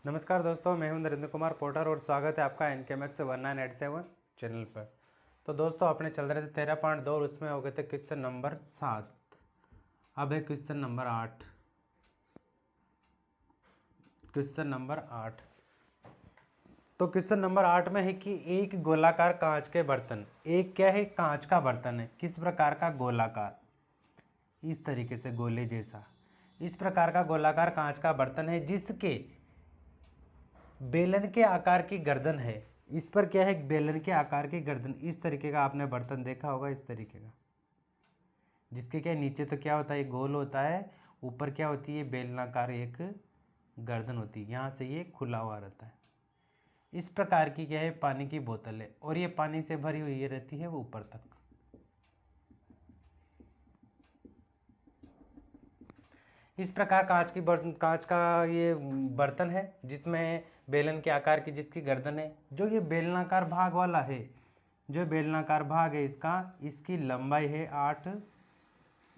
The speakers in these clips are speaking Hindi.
नमस्कार दोस्तों, मैं हूं नरेंद्र कुमार पोटर और स्वागत है आपका NKMX 1987 चैनल पर। तो दोस्तों अपने चल रहे थे 13.2 और उसमें हो गए थे क्वेश्चन नंबर 7। अब है क्वेश्चन नंबर 8। Question number 8। तो क्वेश्चन नंबर 8 में है कि एक गोलाकार कांच के बर्तन, एक क्या है, कांच का बर्तन है, किस प्रकार का गोलाकार, इस तरीके से गोले जैसा, इस प्रकार का गोलाकार कांच का बर्तन है जिसके बेलन के आकार की गर्दन है। इस पर क्या है, बेलन के आकार की गर्दन, इस तरीके का आपने बर्तन देखा होगा, इस तरीके का, जिसके क्या नीचे तो क्या होता है, गोल होता है, ऊपर क्या होती है, बेलनाकार एक गर्दन होती है, यहाँ से ये खुला हुआ रहता है। इस प्रकार की क्या है, पानी की बोतल है और ये पानी से भरी हुई ये रहती है वो ऊपर तक। इस प्रकार कांच का ये बर्तन है जिसमें बेलन के आकार की जिसकी गर्दन है। जो ये बेलनाकार भाग वाला है, जो बेलनाकार भाग है इसकी लंबाई है 8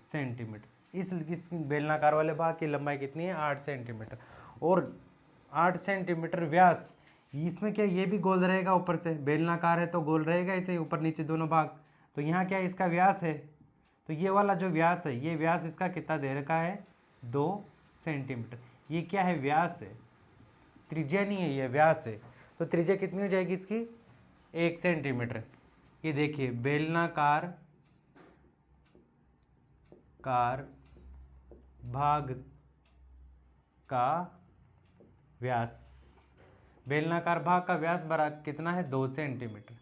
सेंटीमीटर। इस बेलनाकार वाले भाग की लंबाई कितनी है, 8 सेंटीमीटर और 8 सेंटीमीटर व्यास। इसमें क्या, ये भी गोल रहेगा, ऊपर से बेलनाकार है तो गोल रहेगा इसे ऊपर नीचे दोनों भाग। तो यहाँ क्या है, इसका व्यास है, तो ये वाला जो व्यास है, ये व्यास इसका कितना दे रखा है, 2 सेंटीमीटर। ये क्या है, व्यास है, त्रिज्या नहीं है, ये व्यास है। तो त्रिज्या कितनी हो जाएगी इसकी, 1 सेंटीमीटर। ये देखिए बेलनाकार भाग का व्यास, बेलनाकार भाग का व्यास बराबर कितना है, 2 सेंटीमीटर।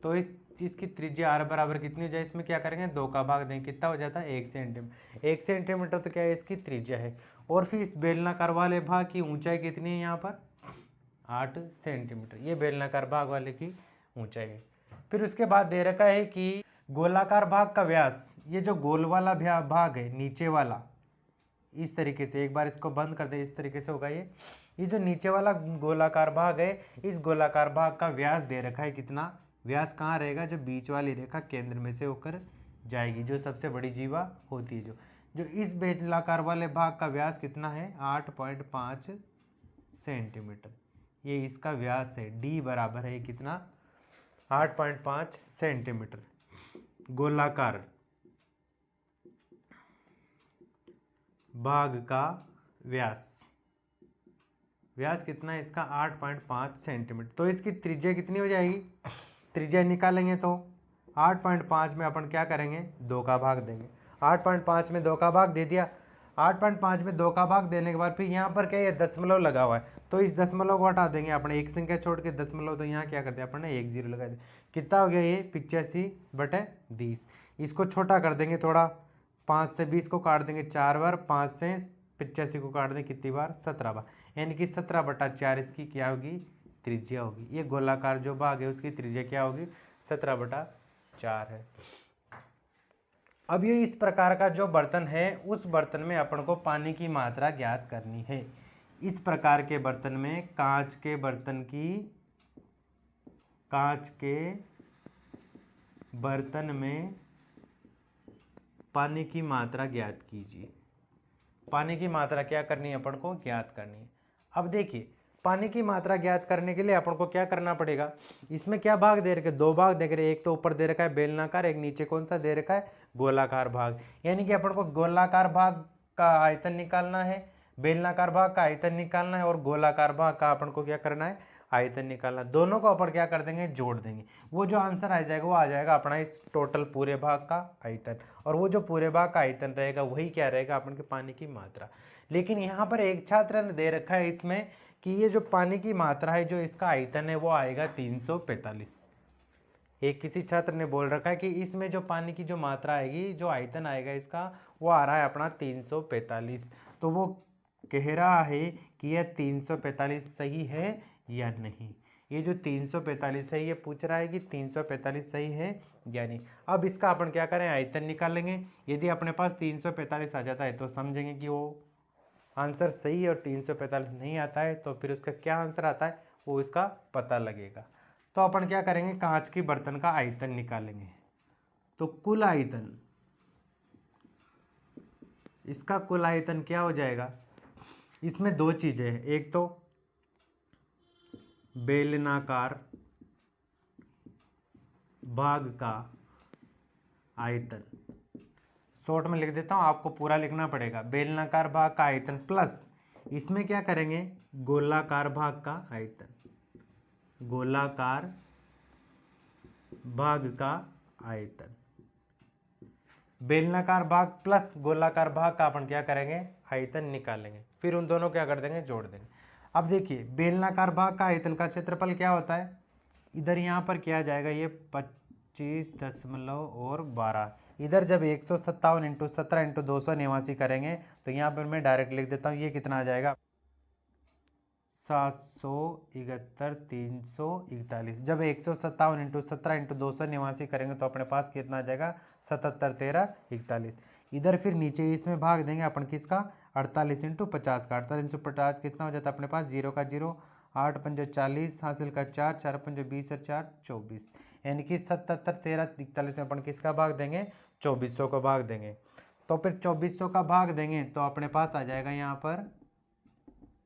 तो इसकी त्रिज्या r बराबर कितनी हो जाए, इसमें क्या करेंगे, 2 का भाग देंगे, कितना हो जाता है, 1 सेंटीमीटर। 1 सेंटीमीटर तो क्या है, इसकी त्रिज्या है। और फिर इस बेलनाकार वाले भाग की ऊंचाई कितनी है, यहाँ पर 8 सेंटीमीटर, ये बेलनाकार भाग वाले की ऊंचाई है। फिर उसके बाद दे रखा है कि गोलाकार भाग का व्यास, ये जो गोल वाला भाग है नीचे वाला, इस तरीके से, एक बार इसको बंद कर दे, इस तरीके से होगा ये जो नीचे वाला गोलाकार भाग है, इस गोलाकार भाग का व्यास दे रखा है कितना, व्यास कहाँ रहेगा, जो बीच वाली रेखा केंद्र में से होकर जाएगी, जो सबसे बड़ी जीवा होती है, जो इस बेलनाकार वाले भाग का व्यास कितना है, 8.5 सेंटीमीटर। ये इसका व्यास है, डी बराबर है कितना, 8.5 सेंटीमीटर। गोलाकार भाग का व्यास कितना है इसका, 8.5 सेंटीमीटर। तो इसकी त्रिज्या कितनी हो जाएगी, त्रिज्या निकालेंगे तो 8.5 में अपन क्या करेंगे, 2 का भाग देंगे। 8.5 में 2 का भाग दे दिया। 8.5 में 2 का भाग देने के बाद फिर यहाँ पर क्या है, दशमलव लगा हुआ है, तो इस दशमलव को हटा देंगे अपने, एक संख्या छोड़ के दशमलव, तो यहाँ क्या करते हैं अपन ने, 1 0 लगा दिया। कितना हो गया ये, 85/20। इसको छोटा कर देंगे थोड़ा, 5 से 20 को काट देंगे 4 बार, 5 से 85 को काट देंगे कितनी बार, 17 बार, यानी कि 17/4 इसकी क्या होगी, त्रिज्या होगी। ये गोलाकार जो भाग है उसकी त्रिज्या क्या होगी, 17/4 है। अब ये इस प्रकार का जो बर्तन है, उस बर्तन में अपन को पानी की मात्रा ज्ञात करनी है। इस प्रकार के बर्तन में, कांच के बर्तन में पानी की मात्रा ज्ञात कीजिए। पानी की मात्रा क्या करनी है, अपन को ज्ञात करनी है। अब देखिए, पानी की मात्रा ज्ञात करने के लिए अपन को क्या करना पड़ेगा, इसमें क्या भाग दे रखे, 2 भाग दे रहे, एक तो ऊपर दे रखा है बेलनाकार, एक नीचे कौन सा दे रखा है, गोलाकार भाग। यानी कि अपन को गोलाकार भाग का आयतन निकालना है, बेलनाकार भाग का आयतन निकालना है और गोलाकार भाग का अपन को क्या करना है, आयतन निकालना। दोनों को अपन क्या कर देंगे, जोड़ देंगे। वो जो आंसर आ जाएगा वो आ जाएगा अपना इस टोटल पूरे भाग का आयतन, और वो जो पूरे भाग का आयतन रहेगा वही क्या रहेगा, अपन के पानी की मात्रा। लेकिन यहाँ पर एक छात्र ने दे रखा है इसमें कि ये जो पानी की मात्रा है, जो इसका आयतन है वो आएगा 345। एक किसी छात्र ने बोल रखा है कि इसमें जो पानी की जो मात्रा आएगी, जो आयतन आएगा इसका, वो आ रहा है अपना 345। तो वो कह रहा है कि यह 345 सही है या नहीं। ये जो 345 है, ये पूछ रहा है कि 345 सही है या नहीं। अब इसका अपन क्या करें, आयतन निकालेंगे। यदि अपने पास 345 आ जाता है तो समझेंगे कि वो आंसर सही है, और 345 नहीं आता है तो फिर उसका क्या आंसर आता है वो इसका पता लगेगा। तो अपन क्या करेंगे, कांच के बर्तन का आयतन निकालेंगे। तो कुल आयतन, इसका कुल आयतन क्या हो जाएगा, इसमें 2 चीज़ें हैं, एक तो बेलनाकार भाग का आयतन। शॉर्ट में लिख देता हूँ, आपको पूरा लिखना पड़ेगा। बेलनाकार भाग का आयतन प्लस इसमें क्या करेंगे, गोलाकार भाग का आयतन। गोलाकार भाग का आयतन, बेलनाकार भाग प्लस गोलाकार भाग का अपन क्या करेंगे, आयतन निकालेंगे। फिर उन दोनों क्या कर देंगे, जोड़ देंगे। अब देखिए बेलनाकार भाग का आयतन का क्षेत्रफल क्या होता है, इधर यहाँ पर किया जाएगा ये 25.12। इधर जब 157 इंटू 17 इंटू 289 करेंगे तो यहाँ पर मैं डायरेक्ट लिख देता हूँ, ये कितना आ जाएगा 771,341। जब 157 इंटू 17 इंटू 289 करेंगे तो अपने पास कितना आ जाएगा 77,1341। इधर फिर नीचे इसमें भाग देंगे अपन किसका, 48 इंटू 50 का। 48 इंटू 50 कितना हो जाता है अपने पास, 0 का 0, 8 पंजे 40, हासिल का 4, 4 पंजे 20 और 4 24, यानी कि 77,1341 में अपन किसका भाग देंगे, 2400 को भाग देंगे। तो फिर 2400 का भाग देंगे तो अपने पास आ जाएगा यहाँ पर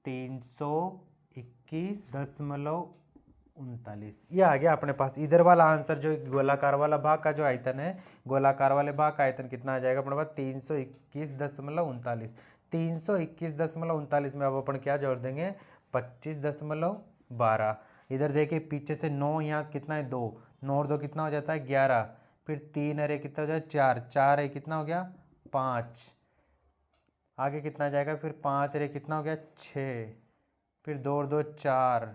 321.39। ये आ गया अपने पास। इधर वाला आंसर जो गोलाकार वाला भाग का जो आयतन है, गोलाकार वाले भाग का आयतन कितना आ जाएगा अपने पास 321.39। 321.39 में अब अपन क्या जोड़ देंगे 25.12। इधर देखिए पीछे से 9, यहाँ कितना है 2, 9 और 2 कितना हो जाता है 11, फिर 3 अरे कितना हो जाए 4, 4 है कितना हो गया 5, आगे कितना जाएगा फिर 5 अरे कितना हो गया 6, फिर 2 और 2 4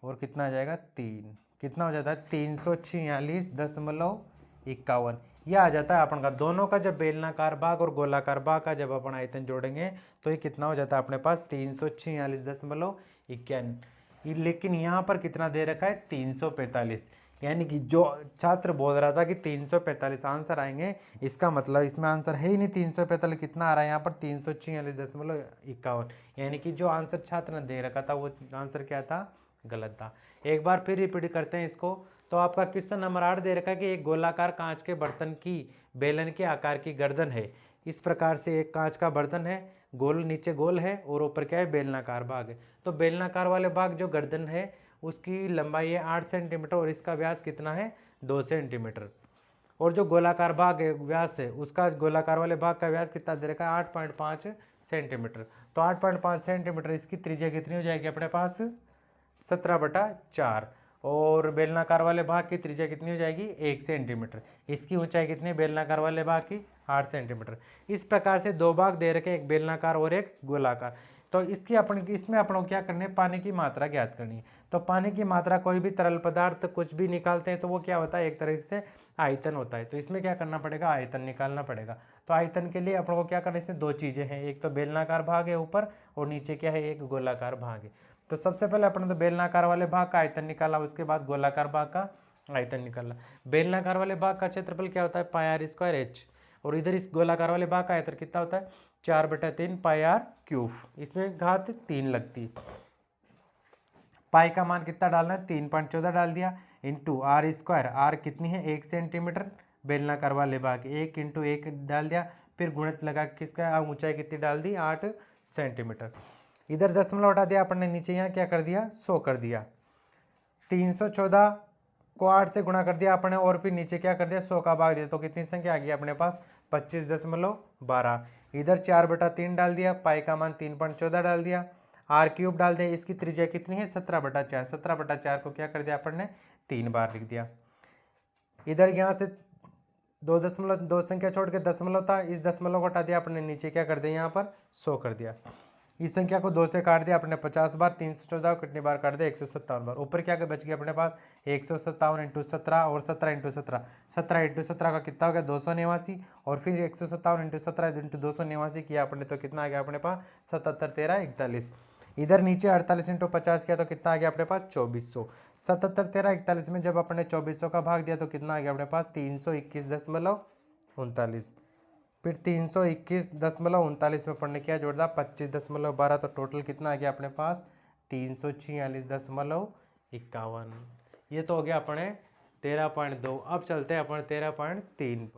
और कितना आ जाएगा 3, कितना हो जाता है 346.51। यह आ जाता है अपन का दोनों का जब बेलनाकार भाग और गोलाकार भाग का जब अपन आयतन जोड़ेंगे तो ये कितना हो जाता है अपने पास 346.51। लेकिन यहाँ पर कितना दे रखा है 345, यानी कि जो छात्र बोल रहा था कि 345 आंसर आएंगे, इसका मतलब इसमें आंसर है ही नहीं 345, कितना आ रहा है यहाँ पर 346.51, यानी कि जो आंसर छात्र ने दे रखा था वो आंसर क्या था, गलत था। एक बार फिर रिपीट करते हैं इसको। तो आपका क्वेश्चन नंबर 8 दे रखा है कि एक गोलाकार कांच के बर्तन की बेलन के आकार की गर्दन है। इस प्रकार से एक कांच का बर्तन है, गोल नीचे गोल है और ऊपर क्या है बेलनाकार भाग है। तो बेलनाकार वाले भाग जो गर्दन है उसकी लंबाई है 8 सेंटीमीटर और इसका व्यास कितना है 2 सेंटीमीटर। और जो गोलाकार भाग है व्यास है उसका, गोलाकार वाले भाग का व्यास कितना दे रखा है 8.5 सेंटीमीटर। तो 8.5 सेंटीमीटर, इसकी त्रिज्या कितनी हो जाएगी अपने पास 17/4। और बेलनाकार वाले भाग की त्रिज्या कितनी हो जाएगी 1 सेंटीमीटर। इसकी ऊंचाई कितनी है बेलनाकार वाले भाग की 8 सेंटीमीटर। इस प्रकार से दो भाग दे रखे, एक बेलनाकार और एक गोलाकार। तो इसकी इसमें अपन को क्या करनी है, पानी की मात्रा ज्ञात करनी है। तो पानी की मात्रा, कोई भी तरल पदार्थ कुछ भी निकालते हैं तो वो क्या होता है, एक तरह से आयतन होता है। तो इसमें क्या करना पड़ेगा, आयतन निकालना पड़ेगा। तो आयतन के लिए अपन को क्या करना है, इसमें दो चीज़ें हैं, एक तो बेलनाकार भाग है ऊपर और नीचे क्या है एक गोलाकार भाग है। तो सबसे पहले अपन तो बेलनाकार वाले भाग का आयतन निकाला, उसके बाद गोलाकार भाग का आयतन निकाला। बेलनाकार वाले भाग का क्षेत्रफल क्या होता है πr²h, और इधर इस गोलाकार वाले भाग का आयतन कितना होता है 4/3 πr³। इसमें घात 3 लगती है। पाई का मान कितना डालना है 3.14 डाल दिया, इंटू r², आर कितनी है 1 सेंटीमीटर, बेलनाकार वाले भाग 1 इंटू 1 डाल दिया, फिर गुणित लगा किसका ऊंचाई कितनी डाल दी 8 सेंटीमीटर। इधर दशमलव हटा दिया अपन ने, नीचे यहाँ क्या कर दिया 100 कर दिया। 314 को 8 से गुणा कर दिया अपने और फिर नीचे क्या कर दिया 100 का भाग दिया, तो कितनी संख्या आ गई अपने पास 25.12। इधर 4/3 डाल दिया, पाई का मान 3.14 डाल दिया, r³ डाल दिया, इसकी त्रिज्या कितनी है 17/4। 17/4 को क्या कर दिया अपन ने 3 बार लिख दिया। इधर यहाँ से 2 संख्या छोड़ के दशमलव था, इस दशमलव को हटा दिया अपने, नीचे क्या कर दिया यहाँ पर 100 कर दिया। इस संख्या को 2 से काट दिया अपने 50 बार, 314 को कितनी बार काट दिया 157 बार। ऊपर क्या बच गया अपने पास 157 इंटू 17 और 17 इंटू 17, 17 इंटू 17 का कितना हो गया 289, और फिर 157 इंटू 17 इंटू 289 किया अपने तो कितना आ गया अपने पास 77.1341। इधर नीचे 48 इंटू 50 किया तो कितना आ गया अपने पास 2400। 77.1341 में जब अपने 2400 का भाग दिया तो कितना आ गया अपने पास 321.39। फिर 321.39 में पढ़ने क्या जोड़ दिया 25.12, तो टोटल कितना आ गया अपने पास 346.51। ये तो हो गया अपने 13.2। अब चलते हैं अपने 13.3।